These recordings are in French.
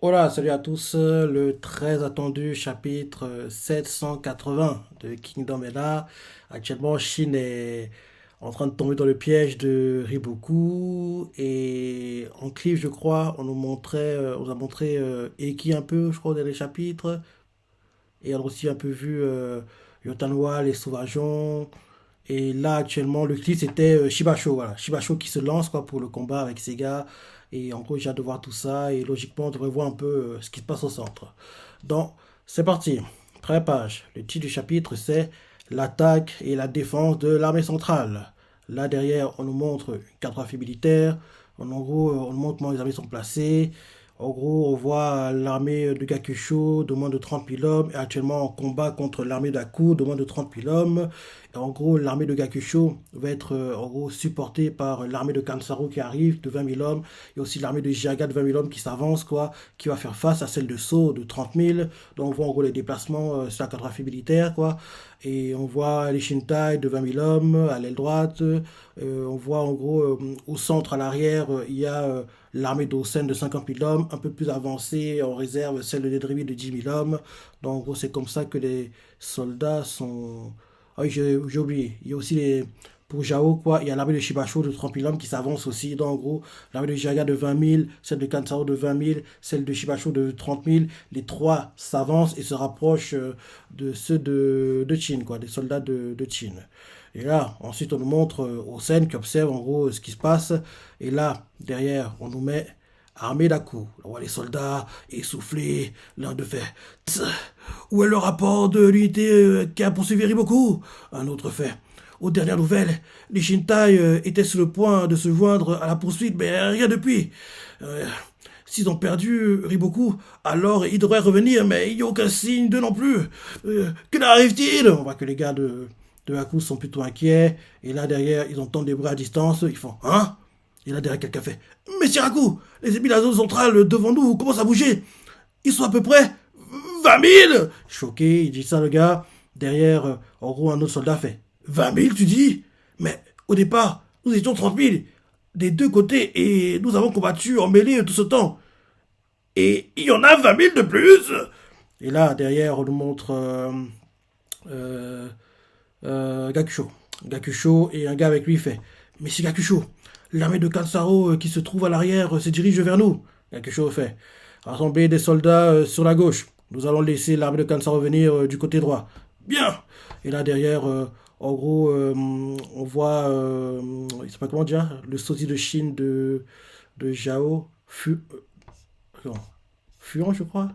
Hola, salut à tous. Le très attendu chapitre 780 de Kingdom est là. Actuellement, Chine est en train de tomber dans le piège de Riboku. Et en clip, je crois, on nous a montré Eki un peu, je crois, dans les chapitres. Et on a aussi un peu vu Yotanwa, les sauvageons. Et là, actuellement, le clip, c'était Shibasho, voilà. Shibasho qui se lance, quoi, pour le combat avec Sega. Et en gros, j'ai hâte de voir tout ça. Et logiquement, on devrait voir un peu ce qui se passe au centre. Donc, c'est parti. Première page. Le titre du chapitre, c'est l'attaque et la défense de l'armée centrale. Là, derrière, on nous montre une cartographie militaire. En gros, on nous montre comment les armées sont placées. En gros, on voit l'armée de Gakusho de moins de 30 000 hommes et actuellement en combat contre l'armée d'Aku de moins de 30 000 hommes. Et en gros, l'armée de Gakusho va être en gros supportée par l'armée de Kansaro qui arrive de 20 000 hommes et aussi l'armée de Jiaga de 20 000 hommes qui s'avance, quoi, qui va faire face à celle de Sceaux de 30 000. Donc on voit en gros les déplacements sur la cartographie militaire, quoi. Et on voit les Shintai de 20 000 hommes à l'aile droite. On voit en gros au centre, à l'arrière, il y a l'armée d'Osen de 50 000 hommes, un peu plus avancée en réserve, celle de Nedrimi de 10 000 hommes. Donc en gros, c'est comme ça que les soldats sont. Ah oui, j'ai oublié. Il y a aussi les. Pour Jao, quoi, il y a l'armée de Shibasho de 30 000 hommes qui s'avance aussi. Donc, en gros, l'armée de Jaga de 20 000, celle de Kansao de 20 000, celle de Shibasho de 30 000. Les trois s'avancent et se rapprochent de ceux de Chin, quoi, des soldats de Chin. Et là, ensuite, on nous montre Osen qui observe en gros ce qui se passe. Et là, derrière, on nous met armée d'à-coups. On voit les soldats essoufflés, l'un de fait Tss, où est le rapport de l'unité qui a poursuivi Riboku? Un autre fait. Aux dernières nouvelles, les Shintai étaient sur le point de se joindre à la poursuite, mais rien depuis. Euh, S'ils ont perdu Riboku, alors ils devraient revenir, mais il n'y a aucun signe d'eux non plus. Que leur arrive-t-il? On voit que les gars de Haku sont plutôt inquiets, et là derrière, ils entendent des bruits à distance, ils font Hein? Et là derrière, quelqu'un fait Mais Haku, les ennemis de la zone centrale devant nous commencent à bouger. Ils sont à peu près 20 000. Choqué, il dit ça, le gars. Derrière, en gros, un autre soldat fait 20 000, tu dis? Mais au départ, nous étions 30 000 des deux côtés et nous avons combattu en mêlée tout ce temps. Et il y en a 20 000 de plus. Et là, derrière, on nous montre euh, Gakusho. Gakusho et un gars avec lui fait Mais c'est Gakusho, l'armée de Kansaro qui se trouve à l'arrière se dirige vers nous. Gakusho fait Rassembler des soldats sur la gauche. Nous allons laisser l'armée de Kansaro venir du côté droit. Bien. Et là derrière, en gros, on voit, il s'appelle comment dire, le sosie de Chine de Jao, Fuan, je crois.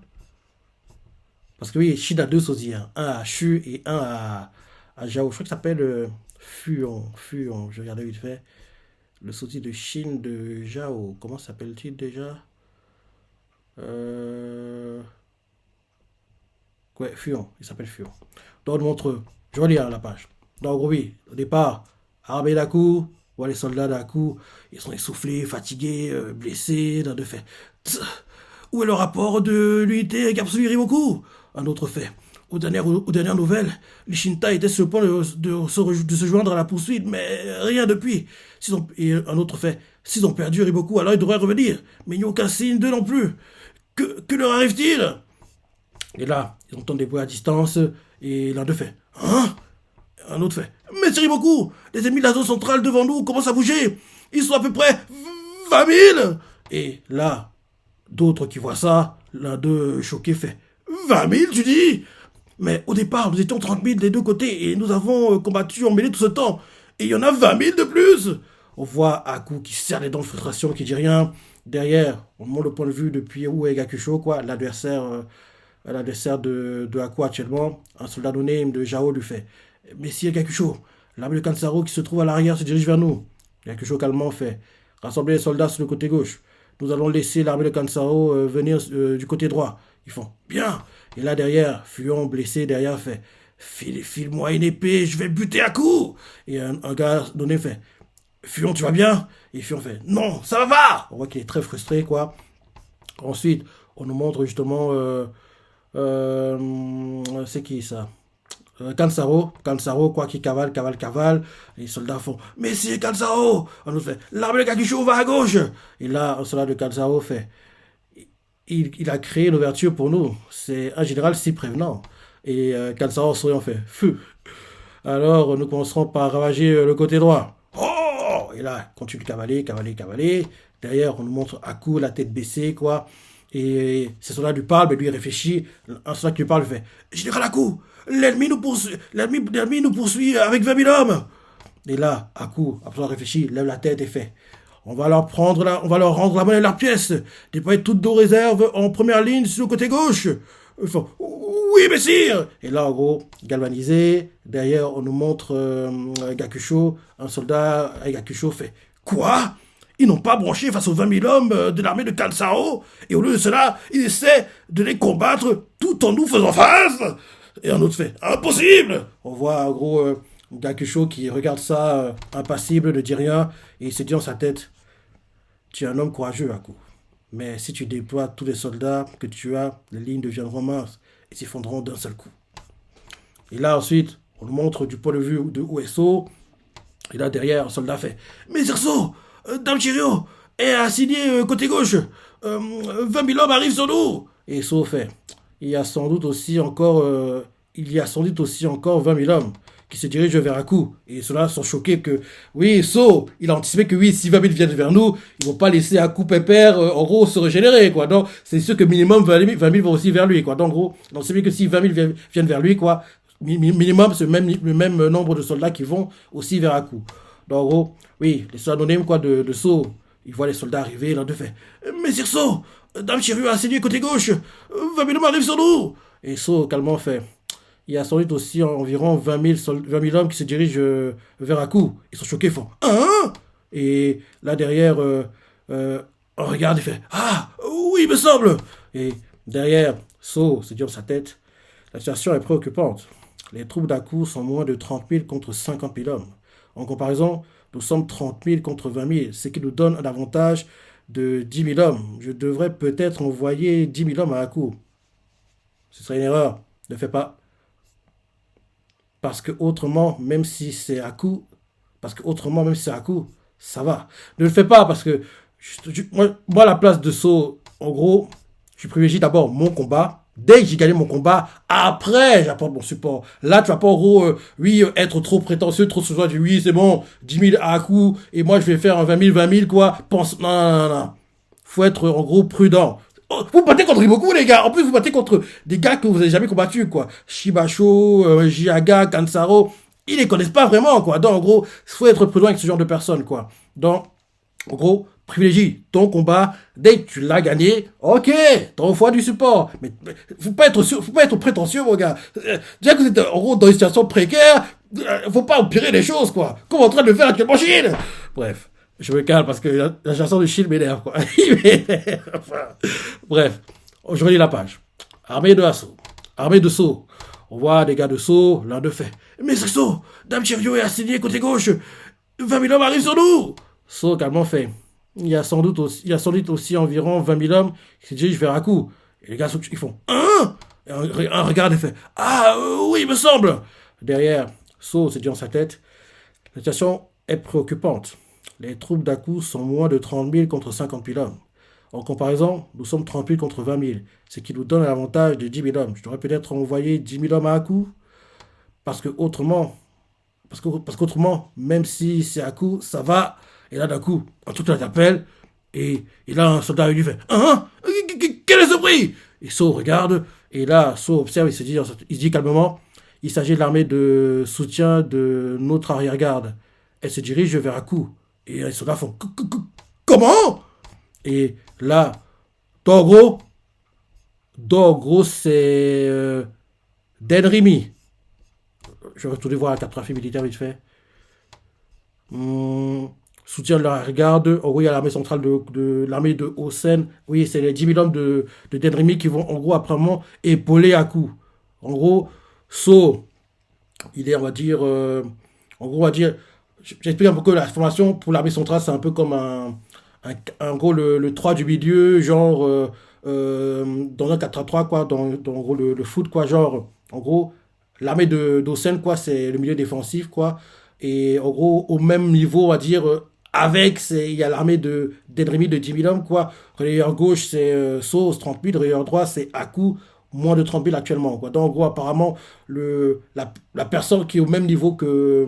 Parce que oui, Chine a deux sosies, hein. Un à Chu et un à Jao. Je crois qu'il s'appelle Fuan, je regardais vite fait. Le sosie de Chine de Jao. Comment s'appelle-t-il déjà? euh... Ouais, Fuan, il s'appelle Fuan. Donc, on montre, je vais lire la page. Donc, oui, au départ, armée d'Aku, voilà les soldats d'Aku, ils sont essoufflés, fatigués, blessés, dans de fait. Tss, où est le rapport de l'unité qui a poursuivi Rimoku? Un autre fait. Aux dernières nouvelles, les Shintai étaient sur le point de se joindre à la poursuite, mais rien depuis. Et un autre fait. S'ils ont perdu Riboku, alors ils devraient revenir. Mais il n'y a aucun signe d'eux non plus. Que leur arrive-t-il? Et là, ils entendent des bruits à distance, et l'un d'eux fait Hein? Un autre fait Mais c'est Riboku! Les ennemis de la zone centrale devant nous commencent à bouger! Ils sont à peu près 20 000! Et là, d'autres qui voient ça, l'un d'eux choqué fait 20 000, tu dis? Mais au départ, nous étions 30 000 des deux côtés et nous avons combattu en mêlée tout ce temps. Et il y en a 20 000 de plus! On voit Aku qui serre les dents de frustration, qui dit rien. Derrière, on montre le point de vue depuis où est Gakusho, quoi, l'adversaire de Aku actuellement. Un soldat donné de Jao lui fait Messieurs Gakusho, l'armée de Kansaro qui se trouve à l'arrière se dirige vers nous. Gakusho calmement fait Rassemblez les soldats sur le côté gauche. Nous allons laisser l'armée de Kansaro venir du côté droit. Ils font Bien. Et là derrière, Fuyon blessé derrière fait File-moi une épée, je vais buter à coup. Et un gars donné fait Fuyon, tu vas bien? Et Fuyon fait Non, ça va. On voit qu'il est très frustré, quoi. Ensuite, on nous montre justement. C'est qui ça? Kansaro, quoi, qui cavale. Les soldats font Mais c'est Kansaro! Un autre fait L'armée de Kakusho va à gauche! Et là, un soldat de Kansaro fait il a créé l'ouverture pour nous. C'est un général si prévenant. Et Kansao sourit en fait, feu. Alors, nous commencerons par ravager le côté droit. Oh! Et là, continue de cavaler, cavaler, cavaler. Derrière, on nous montre Aku, la tête baissée, quoi. Et ces soldats lui parlent, mais lui il réfléchit. Un soldat qui lui parle, il fait Général Aku, l'ennemi nous poursuit avec 20 000 hommes. Et là, Aku, après avoir réfléchi, lève la tête et fait on va leur rendre la monnaie de leur pièce. Déployer toutes nos réserves en première ligne sur le côté gauche. Ils font oui, messire. Et là, en gros, galvanisé. Derrière, on nous montre Gakusho. Un soldat avec Gakusho fait quoi? Ils n'ont pas bronché face aux 20 000 hommes de l'armée de Kansao. Et au lieu de cela, ils essaient de les combattre tout en nous faisant face. Et un autre fait impossible. On voit, en gros, Gakusho qui regarde ça, impassible, ne dit rien. Et il se dit dans sa tête tu es un homme courageux, Aku. Mais si tu déploies tous les soldats que tu as, les lignes deviendront minces et s'effondreront d'un seul coup. Et là, ensuite, on nous montre du point de vue de Ueso. Et là, derrière, un soldat fait mais Zerso, Dame Chirio est assigné côté gauche. 20 000 hommes arrivent sur nous. Et Ueso fait il y a sans doute aussi encore, il y a sans doute aussi encore 20 000 hommes qui se dirigent vers Aku. Et ceux-là sont choqués que, oui, il a anticipé que oui, si 20 000 viennent vers nous, ils vont pas laisser Aku Pépère, en gros, se régénérer, quoi. Donc, c'est sûr que minimum 20 000 vont aussi vers lui, quoi. Donc, en gros, on sait que si 20 000 viennent vers lui, quoi, minimum, c'est le même nombre de soldats qui vont aussi vers Aku. Donc, en gros, oui, les soldats anonymes, quoi, de Sceaux, ils voient les soldats arriver, l'un d'eux fait mais Sir Sceaux, Dame Chiru a assigné côté gauche, 20 000 hommes arrivent sur nous. Et Sceaux, calmement, fait il y a sans doute aussi environ 20 000 hommes qui se dirigent vers Aku. Ils sont choqués, ils font hein? Et là derrière, on regarde et fait ah oui, il me semble. Et derrière, So se dit dans sa tête la situation est préoccupante. Les troupes d'Aku sont moins de 30 000 contre 50 000 hommes. En comparaison, nous sommes 30 000 contre 20 000, ce qui nous donne un avantage de 10 000 hommes. Je devrais peut-être envoyer 10 000 hommes à Aku. Ce serait une erreur. Ne fais pas. Parce que autrement, même si c'est à coup, ça va. Ne le fais pas parce que moi, à la place de So, en gros, je privilégie d'abord mon combat. Dès que j'ai gagné mon combat, après, j'apporte mon support. Là, tu vas pas, en gros, être trop prétentieux, trop souvent, tu oui, c'est bon, 10 000 à coup, et moi, je vais faire un 20 000, quoi. Pense, non, non, non, non. Faut être, en gros, prudent. Vous battez contre Rimoku, les gars. En plus, vous battez contre des gars que vous avez jamais combattus, quoi. Shibasho, Jiaga, Kansaro. Ils les connaissent pas vraiment, quoi. Donc, en gros, il faut être prudent avec ce genre de personnes, quoi. Donc, en gros, privilégie ton combat. Dès que tu l'as gagné, ok, t'envoies du support. Mais faut pas être prétentieux, mon gars. Déjà que vous êtes, en gros, dans une situation précaire, faut pas empirer les choses, quoi. Comme en train de le faire actuellement Chine. Bref. Je me calme parce que la chanson de Chine m'énerve, quoi. Il m'énerve. Bref, je relis la page. Armée de Assaut. Armée de Sceaux. On voit des gars de Sceaux, l'un de fait. Mais c'est Sceaux, Dame Chirio est assigné côté gauche. 20 000 hommes arrivent sur nous. Sceaux, calmement fait. Il y a sans doute aussi environ 20 000 hommes qui se dirigent vers Aku. Et les gars, ils font hein? Et un regarde et fait ah oui, il me semble. Derrière, Sceaux se dit dans sa tête. La situation est préoccupante. Les troupes d'Aku sont moins de 30 000 contre 50 000 hommes. En comparaison, nous sommes 30 000 contre 20 000, ce qui nous donne l'avantage de 10 000 hommes. Je devrais peut-être envoyer 10 000 hommes à Aku, parce qu'autrement, même si c'est Aku, ça va. Et là, d'un coup, un truc là t'appelle, et là, un soldat lui fait hein? Quel est ce bruit? Et So regarde, et là, So observe, il se dit calmement il s'agit de l'armée de soutien de notre arrière-garde. Elle se dirige vers Aku. Et les soldats font comment? Et là, Dogro, c'est Denrimi. Je vais retourner voir la cartographie militaire vite fait. Soutien de la garde. Oh oui, il y a l'armée centrale de l'armée de Hosen. Oui, c'est les 10 000 hommes de Denrimi qui vont en gros après épauler Aku. En gros, So, il est, on va dire, en gros, on va dire, j'explique un peu que la formation pour l'armée centrale, c'est un peu comme en gros, le 3 du milieu, genre, dans un 4-3, quoi, dans en gros, le foot, quoi, genre, en gros, l'armée d'Osen, quoi, c'est le milieu défensif, quoi, et en gros, au même niveau, on va dire, il y a l'armée d'Edrimi de 10 000 hommes, quoi. Relayeur gauche, c'est Sauce, 30 000. Relayeur droit, c'est Akou, moins de 30 000 actuellement, quoi. Donc, en gros, apparemment, la personne qui est au même niveau que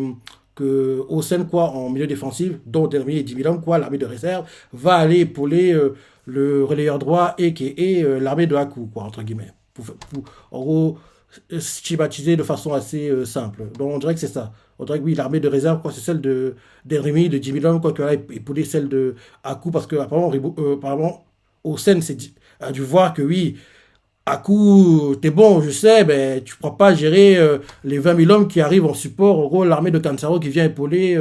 Hossein, quoi, en milieu défensif, dont Edrimi et 10 000 hommes, quoi, l'armée de réserve, va aller épauler le relayeur droit et qui est l'armée de Akou, quoi, entre guillemets. En gros, schématisé de façon assez simple. Donc on dirait que c'est ça. On dirait que oui, l'armée de réserve, quoi, c'est celle d'Enrimi, de 10 000 hommes, quoi, qui va épauler celle de Akou, parce que apparemment Hossein a dû voir que oui, Akou, t'es bon, je sais, mais tu ne pourras pas gérer les 20 000 hommes qui arrivent en support, en gros, l'armée de Kansaro qui vient épauler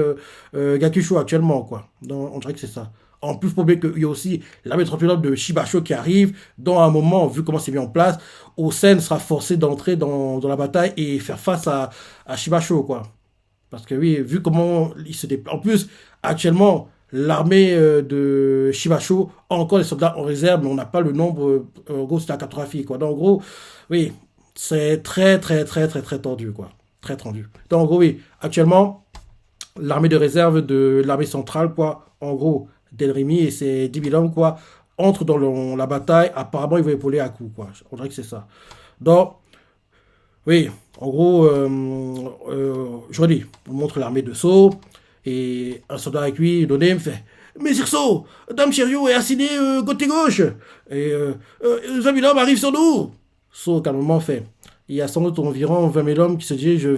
Gakusho actuellement, quoi. Donc on dirait que c'est ça. En plus, il faut bien qu'il y a aussi l'armée de 30 000 hommes de Shibasho qui arrive. Dans un moment, vu comment c'est mis en place, Osen sera forcé d'entrer dans la bataille et faire face à Shibasho, quoi. Parce que oui, vu comment il se déplace. En plus, actuellement, l'armée de Shibasho a encore des soldats en réserve, mais on n'a pas le nombre, en gros, c'est la cartographie, quoi. Donc, en gros, oui, c'est très, très, très, très, très tendu, quoi. Très tendu. Donc, en gros, oui, actuellement, l'armée de réserve de l'armée centrale, quoi, en gros, Delrimi et ses 10 000 hommes, quoi, entrent dans la bataille. Apparemment, ils vont épauler à coup, quoi. On dirait que c'est ça. Donc, oui, en gros, je redis, on montre l'armée de Sceaux, et un soldat avec lui, donné, me fait Messire Sceaux, Dame Chériot est assigné côté gauche, et 20 000 hommes arrivent sur nous. Sceaux, calmement, fait il y a sans doute environ 20 000 hommes qui se dirigent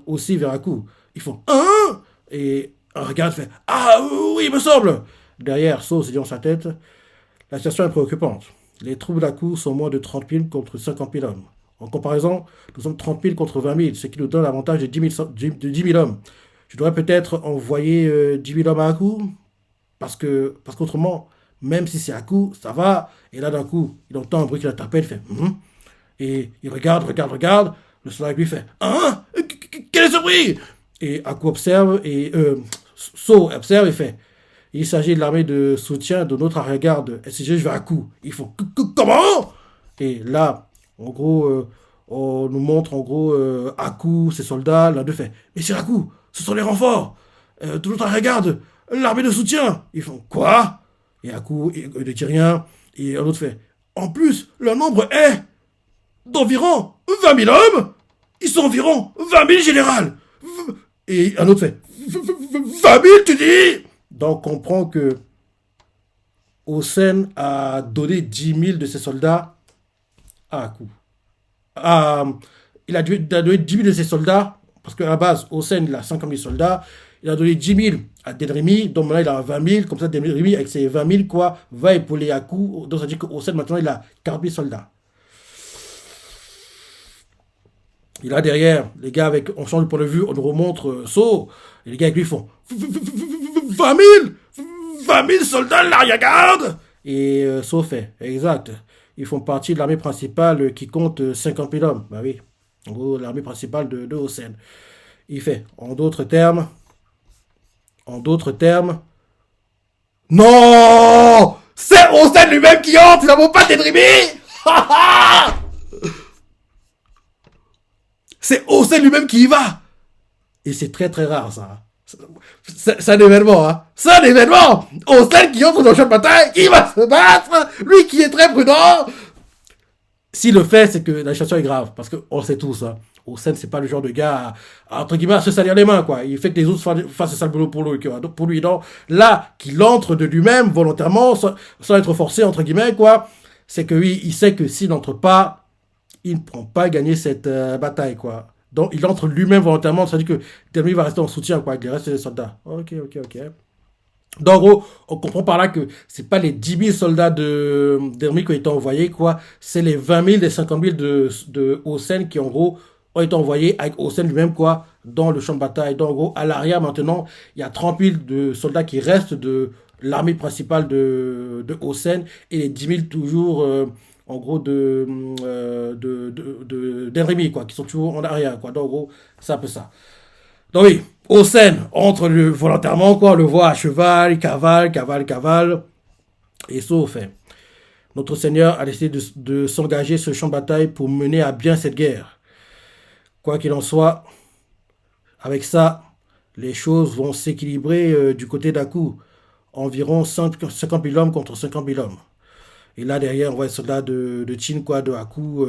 aussi vers Akou. Ils font Hein. Et un regard fait Ah oui, il me semble. Derrière, Sceaux se dit dans sa tête la situation est préoccupante. Les troupes d'Akou sont moins de 30 000 contre 50 000 hommes. En comparaison, nous sommes 30 000 contre 20 000, ce qui nous donne l'avantage de 10 000 hommes. Je devrais peut-être envoyer 10 000 hommes à Akou, parce qu'autrement, même si c'est Akou, ça va. Et là, d'un coup, il entend un bruit qui l'interpelle, il fait Et il regarde. Le soldat lui fait Hein. Quel est ce bruit? Et Akou observe, et So observe et fait Il s'agit de l'armée de soutien de notre arrière-garde. SCG, je vais à coup. Ils font Comment? Et là, en gros, on nous montre en gros Aku, ses soldats. L'un d'eux fait Mais c'est Aku, ce sont les renforts de notre arrière-garde, l'armée de soutien. Ils font Quoi? Et Aku ne dit rien. Et un autre fait En plus, leur nombre est d'environ 20 000 hommes. Ils sont environ 20 000 général. Et un autre fait 20 000, tu dis? Donc, on comprend que Hossein a donné 10 000 de ses soldats à Akou. À- il a donné 10 000 de ses soldats, parce qu'à la base, Hossein, il a 50 000 soldats. Il a donné 10 000 à Delrimi, donc maintenant il a 20 000. Comme ça, Delrimi, avec ses 20 000, quoi, va épauler Akou. Donc, ça veut dire que Hossein, maintenant, il a 40 000 soldats. Et là, derrière, les gars, on change de point de vue, on nous remontre Saut. Et les gars avec lui font 20 000 20 000 soldats de l'arrière-garde. Et Saut fait, exact. Ils font partie de l'armée principale qui compte 50 000 hommes. Bah oui, en gros, l'armée principale de Hossein. Il fait, en d'autres termes, non, c'est Hossein lui-même qui entre, nous n'avons pas dédrimé. C'est Hossein lui-même qui y va. Et c'est très très rare ça. C'est un événement, hein. C'est un événement. Hossein qui entre dans le champ de bataille, qui va se battre. Lui qui est très prudent. S'il le fait, c'est que la situation est grave. Parce qu'on le sait tous, hein. Hossein, c'est pas le genre de gars entre guillemets, à se salir les mains, quoi. Il fait que les autres fassent le sale boulot pour lui, quoi. Donc, pour lui, donc, là, qu'il entre de lui-même, volontairement, sans être forcé, entre guillemets, quoi, c'est que oui, il sait que s'il n'entre pas, il ne prend pas gagner cette bataille, quoi. Donc, il entre lui-même volontairement, ça veut dire que Dermy va rester en soutien, quoi, avec les restes des soldats. Ok. Donc, en gros, on comprend par là que c'est pas les 10 000 soldats de Dermy qui ont été envoyés, quoi. C'est les 20 000 des 50 000 de Hossein qui, en gros, ont été envoyés avec Hossein lui-même, quoi, dans le champ de bataille. Donc, en gros, à l'arrière, maintenant, il y a 30 000 de soldats qui restent de l'armée principale de Hossein et les 10 000 toujours, en gros, d'Enrimi, quoi, qui sont toujours en arrière, quoi. Donc, en gros, c'est un peu ça. Donc, oui, Hossein entre volontairement, quoi, on le voit à cheval, il cavale, et sauf fait. Notre Seigneur a décidé de s'engager sur le champ de bataille pour mener à bien cette guerre. Quoi qu'il en soit, avec ça, les choses vont s'équilibrer du côté d'Akou. environ 50 000 hommes contre 50 000 hommes. Et là, derrière, on voit les soldats de Chin, quoi, de Haku,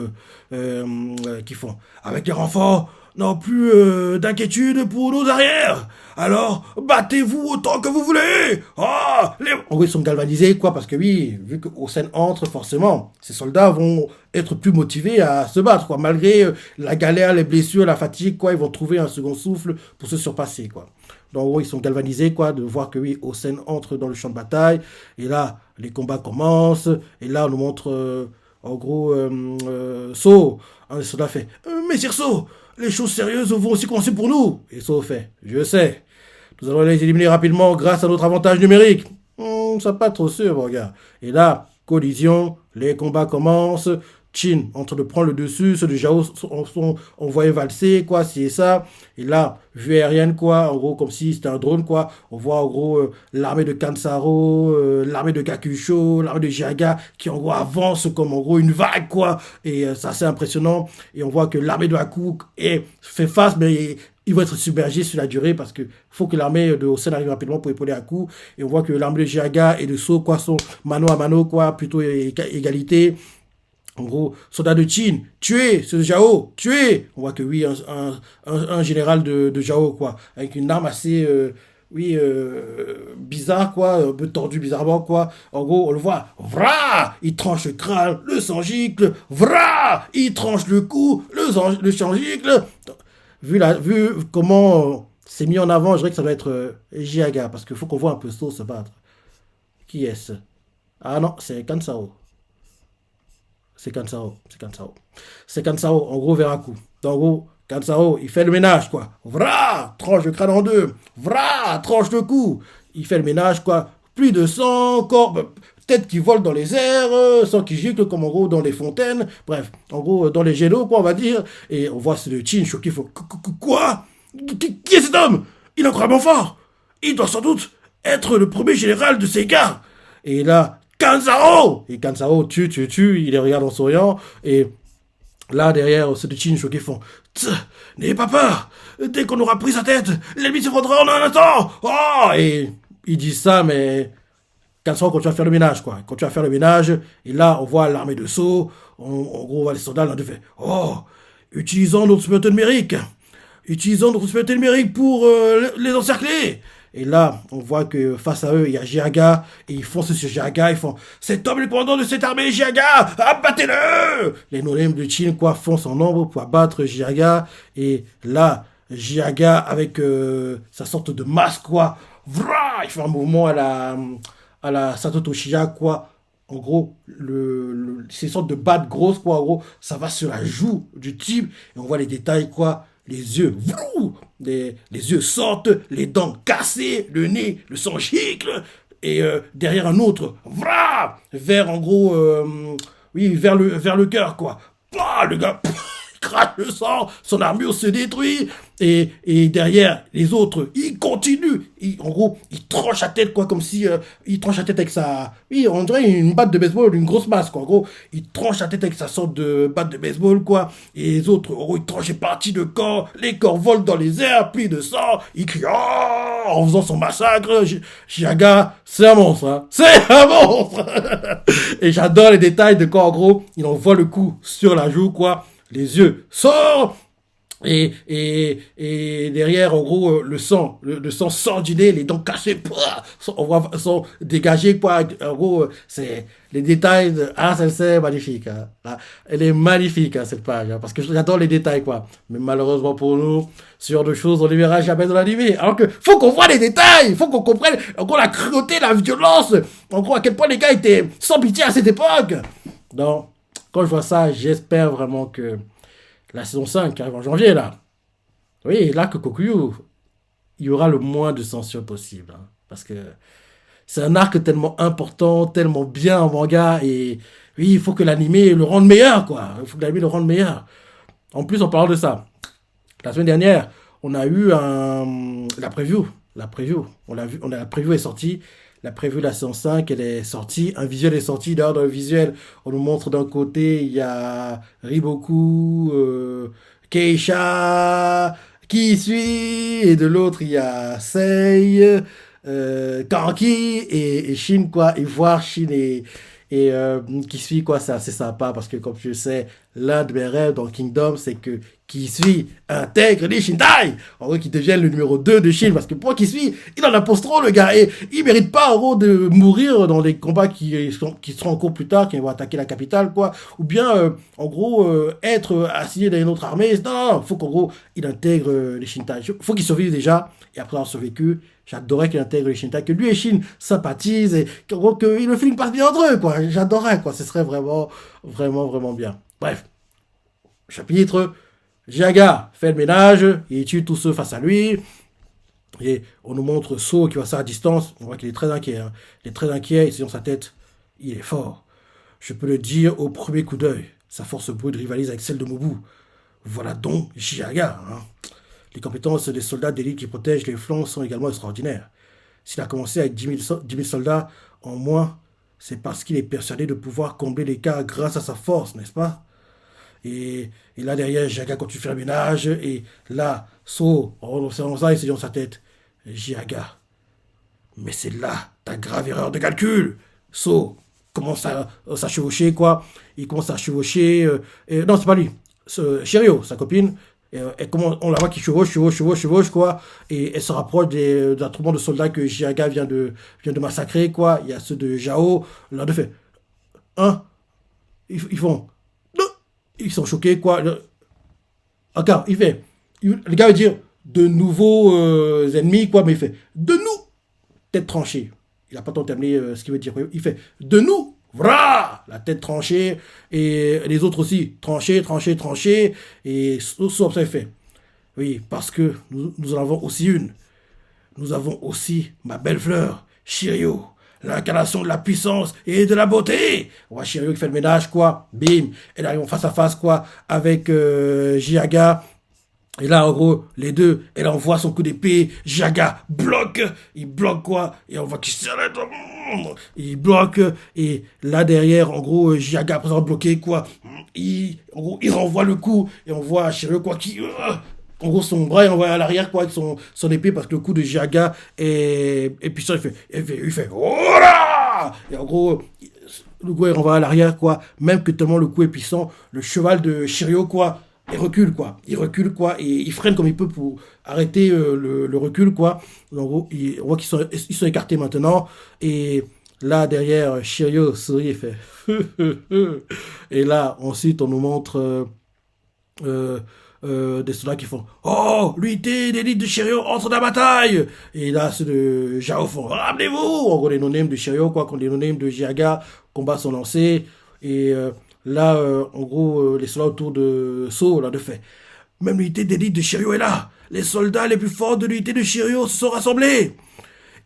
qui font. Avec les renforts, non plus d'inquiétude pour nos arrières. Alors, battez-vous autant que vous voulez. Ah, en gros, ils sont galvanisés, quoi, parce que oui, vu que Hossein entre, forcément, ces soldats vont être plus motivés à se battre, quoi. Malgré la galère, les blessures, la fatigue, quoi, ils vont trouver un second souffle pour se surpasser, quoi. Donc, en gros, ils sont galvanisés, quoi, de voir que oui, Hossein entre dans le champ de bataille. Et là, les combats commencent. Et là, on nous montre, en gros, So. Un des soldats fait Messire So, les choses sérieuses vont aussi commencer pour nous. Et So fait Je sais. Nous allons les éliminer rapidement grâce à notre avantage numérique. Ça pas trop sûr, mon gars. Et là, collision, les combats commencent. Chin en train de prendre le dessus, ceux de Jao sont envoyés valser, quoi, c'est ça. Et là, vue aérienne, quoi, en gros, comme si c'était un drone, quoi. On voit, en gros, l'armée de Kansaro, l'armée de Kakusho, l'armée de Jiaga, qui, en gros, avance comme, en gros, une vague, quoi. Et c'est assez impressionnant. Et on voit que l'armée de Haku fait face, mais ils vont être submergés sur la durée parce qu'il faut que l'armée de Hossein arrive rapidement pour épauler Haku. Et on voit que l'armée de Jiaga et de So, quoi, sont mano à mano, quoi, plutôt égalité. En gros, soldat de Chin, tué, c'est de Jao, tué. On voit que oui, un général de Jao, quoi, avec une arme assez, oui, bizarre, quoi, un peu tordue bizarrement, quoi. En gros, on le voit, vra, il tranche le crâne, le sang gicle, vra, il tranche le cou, le sang gicle. Vu comment c'est mis en avant, je dirais que ça doit être Jiaga, parce qu'il faut qu'on voit un peu So se battre. Qui est-ce? Ah non, c'est Kansao. C'est Kansao. C'est Kansao. C'est Kansao, en gros, Veraku. Donc, en gros, Kansao, il fait le ménage, quoi. Vra, tranche le crâne en deux. Vra, tranche le cou. Il fait le ménage, quoi. Plus de sang, corps, tête qui vole dans les airs, sang qui gicle, comme en gros dans les fontaines. Bref, en gros, dans les jets d'eau, quoi, on va dire. Et on voit ce de Chin choqué, il faut. Quoi? Qui est cet homme? Il est incroyablement fort. Il doit sans doute être le premier général de ces gars. Et là, Kansao! Et Kansao tue, il les regarde en souriant, et là, derrière, ceux de Chin choqués font n'ayez pas peur! Dès qu'on aura pris sa tête, l'ennemi se rendra en un instant! Oh! Et ils disent ça, mais Kansao continue à faire le ménage, quoi. Il continue à faire le ménage, et là, on voit l'armée de So, en gros, on voit les soldats, là, de fait oh! Utilisons notre supériorité numérique! Utilisons notre supériorité numérique pour les encercler! Et là, on voit que face à eux, il y a Jiaga, et ils foncent sur Jiaga, ils font cet homme est le commandant de cette armée, Jiaga, abattez-le! Les noms de Chin, quoi, foncent en nombre pour abattre Jiaga, et là, Jiaga, avec sa sorte de masque, quoi, vra, il fait un mouvement à la Satoto Shiya, quoi. En gros, ces sortes de battes grosses, quoi, en gros, ça va sur la joue du type, et on voit les détails, quoi, les yeux, vrou, les yeux sortent, les dents cassées, le nez, le sang gicle, et derrière un autre, vra, vers en gros, oui, vers le cœur, quoi. Bah, le gars, il crache le sang, son armure se détruit, et derrière les autres, il continue, en gros, il tranche la tête, quoi, comme si il tranche la tête avec sa, oui, on dirait une batte de baseball, une grosse masse, quoi. En gros, il tranche la tête avec sa sorte de batte de baseball, quoi. Et les autres, en gros, ils tranchent les parties de corps, les corps volent dans les airs, plis de sang, il crie oh en faisant son massacre. Jiaga, c'est un monstre, hein. C'est un monstre. Et j'adore les détails de quand, en gros, il envoie le coup sur la joue, quoi. Les yeux sortent. Et derrière, en gros, le sang sort du nez, les dents cassées, on voit, sont dégagées, quoi. En gros, c'est les détails ah, c'est magnifique, hein. Là, elle est magnifique, hein, cette page, hein, parce que j'adore les détails, quoi. Mais malheureusement pour nous, ce genre de choses, on ne les verra jamais dans l'animé. Alors que, faut qu'on voit les détails, faut qu'on comprenne, en gros, la cruauté, la violence, en gros, à quel point les gars étaient sans pitié à cette époque. Donc, quand je vois ça, j'espère vraiment que la saison 5 qui arrive en janvier, là. Oui, là que Kokuyu, il y aura le moins de censure possible, hein. Parce que c'est un arc tellement important, tellement bien en manga, et oui, il faut que l'animé le rende meilleur, quoi. Il faut que l'animé le rende meilleur. En plus, en parlant de ça, la semaine dernière, on a eu la preview. La preview. La preview est sortie. La preview de la saison 5, elle est sortie. Un visuel est sorti. D'ailleurs, dans le visuel, on nous montre d'un côté, il y a Riboku, Keisha, qui suit. Et de l'autre, il y a Sei, Kanki et Shin, quoi, et voir Shin et qui suit, quoi, c'est assez sympa parce que, comme tu le sais, l'un de mes rêves dans Kingdom, c'est que Kisui intègre les Shintai, en gros, qu'il devienne le numéro 2 de Shin, parce que pour Kisui, il en impose trop, le gars, et il mérite pas, en gros, de mourir dans des combats qui seront en cours plus tard, qui vont attaquer la capitale, quoi, ou bien, en gros, être assigné dans une autre armée. Non, non, non, faut qu'en gros, il intègre les Shintai. Faut qu'il survive déjà, et après avoir survécu, j'adorais qu'il intègre les Shintai, que lui et Shin sympathisent, et qu'en gros, que le feeling passe bien entre eux, quoi. J'adorais, quoi. Ce serait vraiment, vraiment, vraiment bien. Bref, chapitre. Jiaga fait le ménage, il tue tous ceux face à lui, et on nous montre So qui voit ça à distance, on voit qu'il est très inquiet, hein. Il est très inquiet, et c'est dans sa tête, il est fort. Je peux le dire au premier coup d'œil, sa force brute rivalise avec celle de Mobu. Voilà donc Jiaga, hein. Les compétences des soldats d'élite qui protègent les flancs sont également extraordinaires. S'il a commencé avec 10 000 soldats en moins, c'est parce qu'il est persuadé de pouvoir combler l'écart grâce à sa force, n'est-ce pas? Et là derrière, Jiaga continue de faire le ménage, et là, So, en observant ça, il se dit dans sa tête, Jiaga, mais c'est là ta grave erreur de calcul. So commence à chevaucher, quoi. Il commence à chevaucher. Non, c'est pas lui. Shirio, sa copine. Et comment on la voit qui chevauche, quoi. Et elle se rapproche d'un troupement de soldats que Jiaga vient de massacrer, quoi. Il y a ceux de Jao. L'un de fait. Hein? Ils font. Non. Ils sont choqués, quoi. Encore, le gars veut dire de nouveaux ennemis, quoi. Mais il fait. De nous tête tranchée. Il n'a pas tant terminé ce qu'il veut dire. Il fait de nous, voilà, la tête tranchée, et les autres aussi, tranchée, et sauf ça, il fait. Oui, parce que nous en avons aussi une. Nous avons aussi ma belle fleur, Shiryu, l'incarnation de la puissance et de la beauté. Ouais, Shiryu qui fait le ménage, quoi. Bim, elle arrive en face à face, quoi, avec Jiaga. Et là, en gros, les deux, elle envoie son coup d'épée, Jaga bloque, il bloque, quoi, et on voit qu'il s'arrête, il bloque, et là derrière, en gros, Jaga, après avoir bloqué, quoi, en gros, il renvoie le coup, et on voit Shiryu, quoi, qui, en gros, son bras est envoyé à l'arrière, quoi, avec son épée, parce que le coup de Jaga est puissant, il fait, oh là! Et en gros, le coup est renvoyé à l'arrière, quoi, même que tellement le coup est puissant, le cheval de Shiryu, quoi, il recule, quoi, et il freine comme il peut pour arrêter le recul, quoi. En gros, on voit ils sont écartés maintenant, et là, derrière, Shiryu sourit et fait et là, ensuite, on nous montre euh, des soldats qui font oh, l'unité d'élite de Shiryu entre dans la bataille, et là, ceux de Jao font ramenez-vous, en gros, les no-names de Shiryu, quoi, quand les no-names de Jiaga, combats sont lancés, et là, en gros, les soldats autour de So, là, de fait. Même l'unité d'élite de Shiryu est là. Les soldats les plus forts de l'unité de Shiryu se sont rassemblés.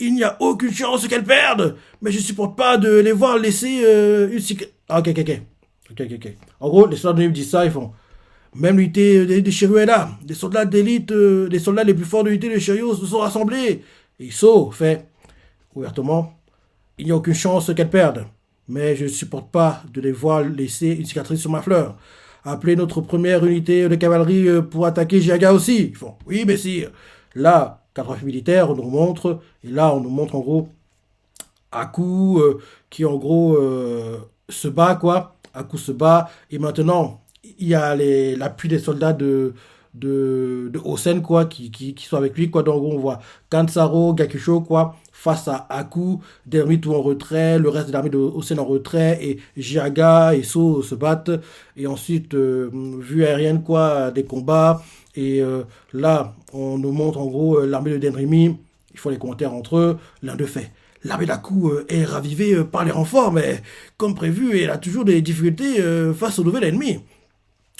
Il n'y a aucune chance qu'elles perdent. Mais je supporte pas de les voir laisser une cicatrice. Ah, ok. En gros, les soldats de l'unité disent ça, ils font. Même l'unité d'élite de Shiryu est là. Les soldats d'élite, les soldats les plus forts de l'unité de Shiryu se sont rassemblés. Et So fait, ouvertement, il n'y a aucune chance qu'elles perdent. Mais je ne supporte pas de les voir laisser une cicatrice sur ma fleur. Appelez notre première unité de cavalerie pour attaquer Jiaga aussi. Ils font, oui, messire. Là, cadre militaire, on nous montre, et là, on nous montre en gros Aku qui en gros se bat, quoi. Aku se bat, et maintenant, il y a l'appui des soldats de Osen, quoi, qui sont avec lui, quoi. Donc, on voit Kansaro, Gakusho, quoi, face à Aku, Dermi tout en retrait, le reste de l'armée de Osen en retrait, et Jiaga et So se battent, et ensuite, vue aérienne, quoi, des combats, et là, on nous montre en gros l'armée de Denrimi, ils font les commentaires entre eux, l'un d'eux fait. L'armée d'Aku est ravivée par les renforts, mais comme prévu, elle a toujours des difficultés face au nouvel ennemi.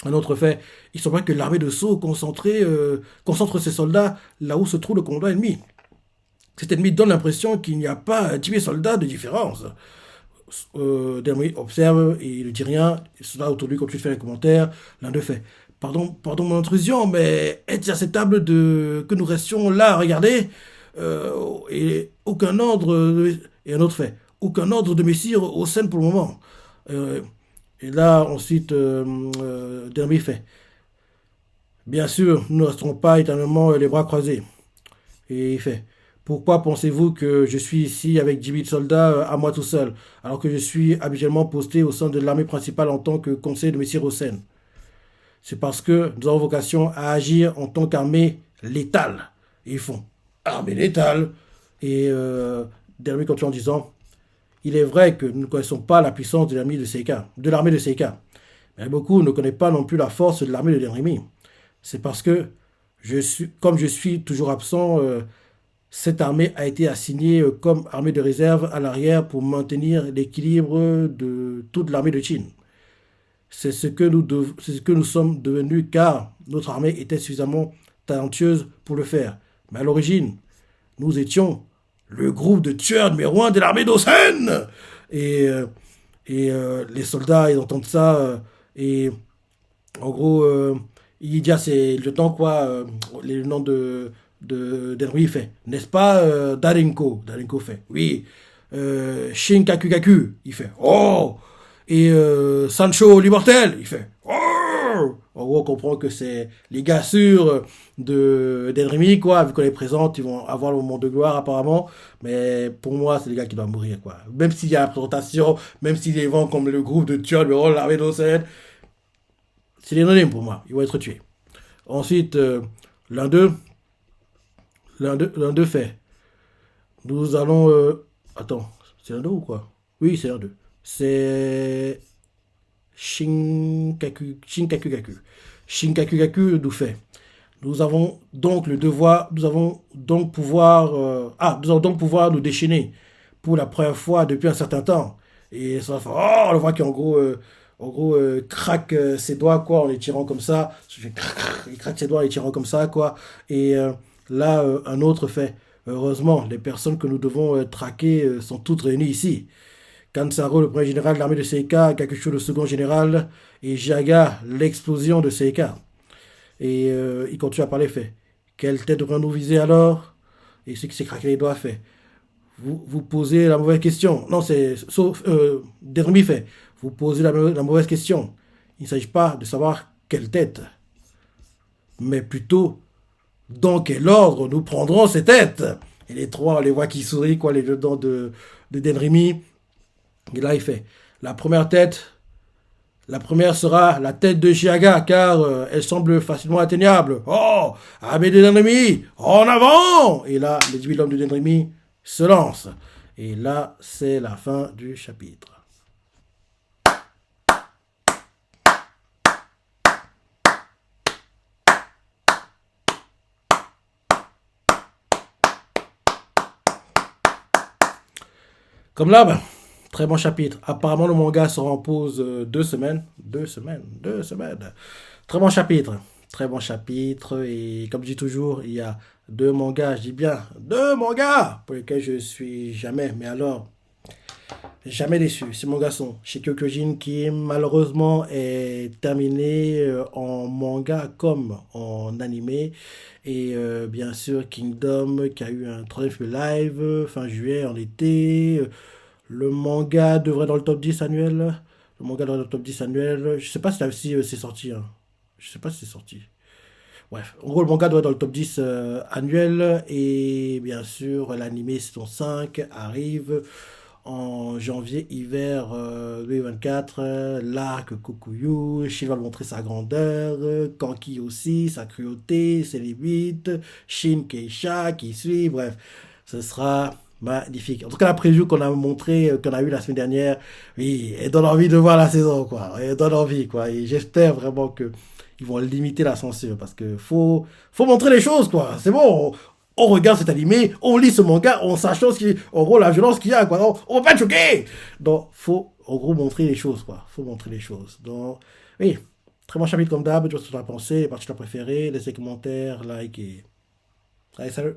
Un autre fait, il semblerait que l'armée de Sceaux concentre ses soldats là où se trouve le combat ennemi. Cet ennemi donne l'impression qu'il n'y a pas 10 000 soldats de différence. Dermy observe et il ne dit rien. Les soldats autour de lui continuent de faire les commentaires. L'un d'eux fait pardon mon intrusion, mais est-il acceptable que nous restions là à regarder et aucun ordre. Et un autre fait aucun ordre de messire au sein pour le moment. Euh, et là, ensuite, Derby fait bien sûr, nous ne resterons pas éternellement les bras croisés. Et il fait Pourquoi pensez-vous que je suis ici avec 10 000 soldats à moi tout seul, alors que je suis habituellement posté au sein de l'armée principale en tant que conseiller de Messire Hossein? C'est parce que nous avons vocation à agir en tant qu'armée létale. Et ils font armée létale. Et Derby continue en disant, il est vrai que nous ne connaissons pas la puissance de l'armée de Seika, mais beaucoup ne connaissent pas non plus la force de l'armée de Derby. C'est parce que comme je suis toujours absent, cette armée a été assignée comme armée de réserve à l'arrière pour maintenir l'équilibre de toute l'armée de Chine. C'est ce que nous sommes devenus car notre armée était suffisamment talentueuse pour le faire. Mais à l'origine, nous étions le groupe de tueurs numéro un de l'armée d'Osen. Et, euh, les soldats, ils entendent ça. Et en gros, il dit à ses lieutenants quoi, le nom d'Henry fait. N'est-ce pas Darinko? Darinko fait. Oui. Shin Kaku, il fait. Oh! Et Sancho l'immortel, il fait. Oh! En gros, on comprend que c'est les gars sûrs d'Enrimi, quoi. Vu qu'on est présente, ils vont avoir le moment de gloire, apparemment. Mais pour moi, c'est les gars qui doivent mourir, quoi. Même s'il y a la présentation, même s'ils les vendent comme le groupe de tueurs, le rôle, l'armée d'Océane, c'est les anonymes pour moi. Ils vont être tués. Ensuite, l'un d'eux, l'un d'eux fait. Nous allons. Attends, c'est l'un d'eux ou quoi? Oui, c'est l'un d'eux. C'est Shinkaku. Shinkaku nous fait. Nous avons donc le devoir, nous allons donc pouvoir nous déchaîner pour la première fois depuis un certain temps. Et ça fait, oh, on le voit qu'en gros, craque ses doigts, quoi, en les tirant comme ça. Il craque ses doigts en les tirant comme ça, quoi. Et là, un autre fait. Heureusement, les personnes que nous devons traquer sont toutes réunies ici. Kansaro, le premier général de l'armée de Seika, Kakusho, le second général, et Jaga, l'explosion de Seika. Et il continue à parler, fait. Quelle tête devrions-nous viser alors? Et ce qui s'est craqué les doigts fait. Vous posez la mauvaise question. Non, c'est sauf Dermi fait. Vous posez la mauvaise question. Il ne s'agit pas de savoir quelle tête, mais plutôt dans quel ordre nous prendrons ces têtes. Et les trois, on les voit qui sourient, quoi, les deux dents de Denrimi. Et là, il fait la première tête. La première sera la tête de Chiaga, car elle semble facilement atteignable. Oh, armée de Denrimi, en avant! Et là, les 10 000 hommes de Denrimi se lancent. Et là, c'est la fin du chapitre. Comme là, ben, très bon chapitre. Apparemment, le manga sera en pause 2 semaines. 2 semaines, 2 semaines. Très bon chapitre. Très bon chapitre. Et comme je dis toujours, il y a 2 mangas, je dis bien 2 mangas, pour lesquels je suis jamais, mais alors, jamais déçu. C'est mon garçon, chez Kyokujin, qui malheureusement est terminé en manga comme en animé. Et bien sûr, Kingdom, qui a eu un troisième film live fin juillet, en été. Le manga devrait être dans le top 10 annuel. Le manga devrait être dans le top 10 annuel. Je sais pas si c'est sorti, hein. Je sais pas si c'est sorti. Bref, en gros, le manga doit être dans le top 10 annuel. Et bien sûr, l'animé saison 5 arrive en janvier-hiver 2024. L'arc Kokuyu, Shin va montrer sa grandeur. Kanki aussi, sa cruauté, ses limites. Shin Keisha qui suit. Bref, ce sera magnifique. En tout cas, la preview qu'on a montré, qu'on a eu la semaine dernière, oui, elle donne envie de voir la saison, quoi. Elle donne envie, quoi. Et j'espère vraiment que ils vont limiter la censure parce que faut montrer les choses, quoi. C'est bon, on regarde cet animé, on lit ce manga en sachant en gros, la violence qu'il y a, quoi. Non, on va pas être choqué. Donc, faut, en gros, montrer les choses, quoi. Faut montrer les choses. Donc, oui, très bon chapitre comme d'hab. Tu vois ce que tu as pensé, les parties que tu as préférées, laissez des commentaires, like et. Allez, salut!